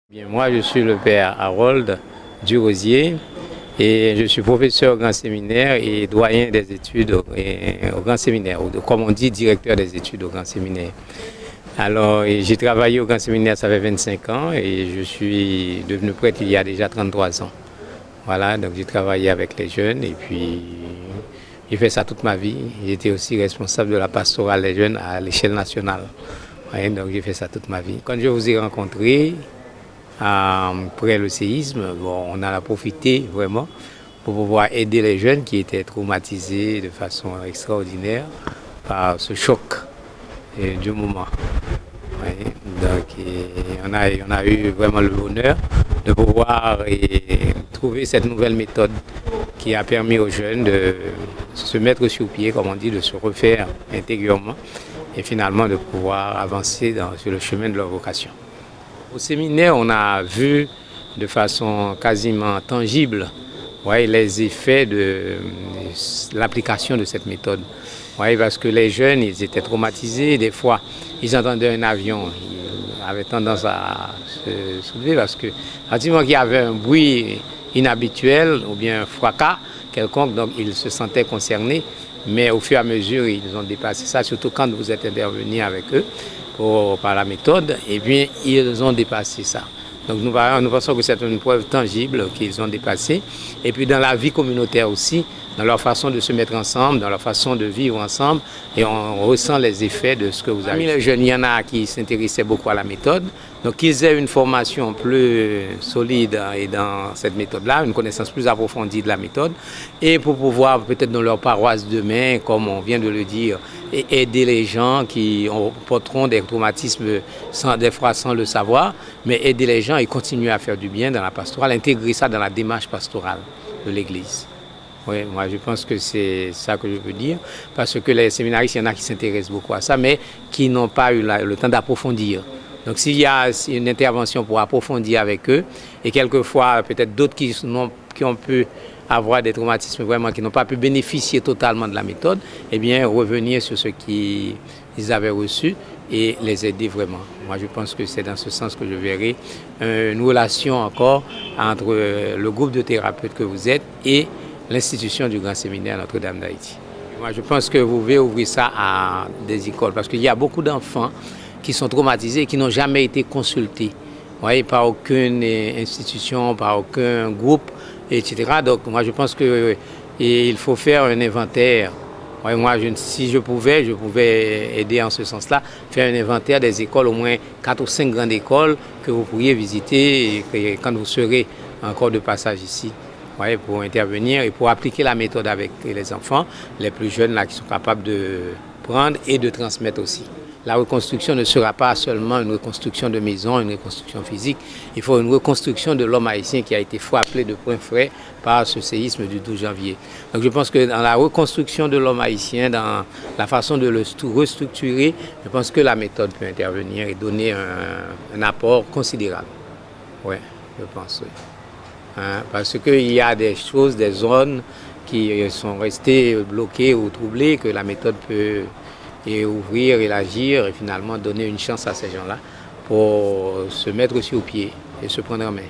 Bien, moi, je suis le père Harold Durosier et je suis professeur au Grand Séminaire et doyen des études au Grand Séminaire, ou comme on dit, directeur des études au Grand Séminaire. Alors, j'ai travaillé au Grand Séminaire, ça fait 25 ans et je suis devenu prêtre il y a déjà 33 ans. Voilà, donc j'ai travaillé avec les jeunes et puis j'ai fait ça toute ma vie. J'étais aussi responsable de la pastorale des jeunes à l'échelle nationale. Ouais, donc j'ai fait ça toute ma vie. Quand je vous ai rencontré, après le séisme, on a profité vraiment pour pouvoir aider les jeunes qui étaient traumatisés de façon extraordinaire par ce choc du moment. Ouais, donc on a eu vraiment le bonheur de pouvoir trouver cette nouvelle méthode qui a permis aux jeunes de se mettre sur pied, comme on dit, de se refaire intérieurement et finalement de pouvoir avancer sur le chemin de leur vocation. Au séminaire, on a vu de façon quasiment tangible les effets de l'application de cette méthode. Parce que les jeunes, ils étaient traumatisés. Des fois, ils entendaient un avion, ils avaient tendance à se soulever parce que, pratiquement qu'il y avait un bruit inhabituel ou bien un fracas quelconque, donc ils se sentaient concernés. Mais au fur et à mesure, ils ont dépassé ça, surtout quand vous êtes intervenu avec eux par la méthode, et bien ils ont dépassé ça. Donc nous pensons que c'est une preuve tangible qu'ils ont dépassé. Et puis dans la vie communautaire aussi, dans leur façon de se mettre ensemble, dans leur façon de vivre ensemble, et on ressent les effets de ce que vous avez. Parmi les jeunes, il y en a qui s'intéressaient beaucoup à la méthode, donc qu'ils aient une formation plus solide et dans cette méthode-là, une connaissance plus approfondie de la méthode, et pour pouvoir peut-être dans leur paroisse demain, comme on vient de le dire, et aider les gens qui porteront des traumatismes des fois sans le savoir, mais aider les gens et continuer à faire du bien dans la pastorale, intégrer ça dans la démarche pastorale de l'Église. Oui, moi je pense que c'est ça que je veux dire, parce que les séminaristes, il y en a qui s'intéressent beaucoup à ça, mais qui n'ont pas eu le temps d'approfondir. Donc s'il y a une intervention pour approfondir avec eux, et quelquefois peut-être d'autres qui ont pu avoir des traumatismes vraiment qui n'ont pas pu bénéficier totalement de la méthode, eh bien revenir sur ce qu'ils avaient reçu et les aider vraiment. Moi je pense que c'est dans ce sens que je verrai une relation encore entre le groupe de thérapeutes que vous êtes et l'institution du Grand Séminaire Notre-Dame d'Haïti. Moi je pense que vous devez ouvrir ça à des écoles parce qu'il y a beaucoup d'enfants qui sont traumatisés et qui n'ont jamais été consultés par aucune institution, par aucun groupe, etc. Donc moi je pense qu'il faut faire un inventaire. Moi, si je pouvais aider en ce sens-là, faire un inventaire des écoles, au moins 4 ou 5 grandes écoles que vous pourriez visiter et quand vous serez encore de passage ici. Pour intervenir et pour appliquer la méthode avec les enfants, les plus jeunes là, qui sont capables de prendre et de transmettre aussi. La reconstruction ne sera pas seulement une reconstruction de maison, une reconstruction physique. Il faut une reconstruction de l'homme haïtien qui a été frappé de plein fouet par ce séisme du 12 janvier. Donc je pense que dans la reconstruction de l'homme haïtien, dans la façon de le restructurer, je pense que la méthode peut intervenir et donner un apport considérable. Oui, je pense, oui. Parce qu'il y a des choses, des zones qui sont restées bloquées ou troublées que la méthode peut ouvrir, élargir et finalement donner une chance à ces gens-là pour se mettre sur pied et se prendre en main.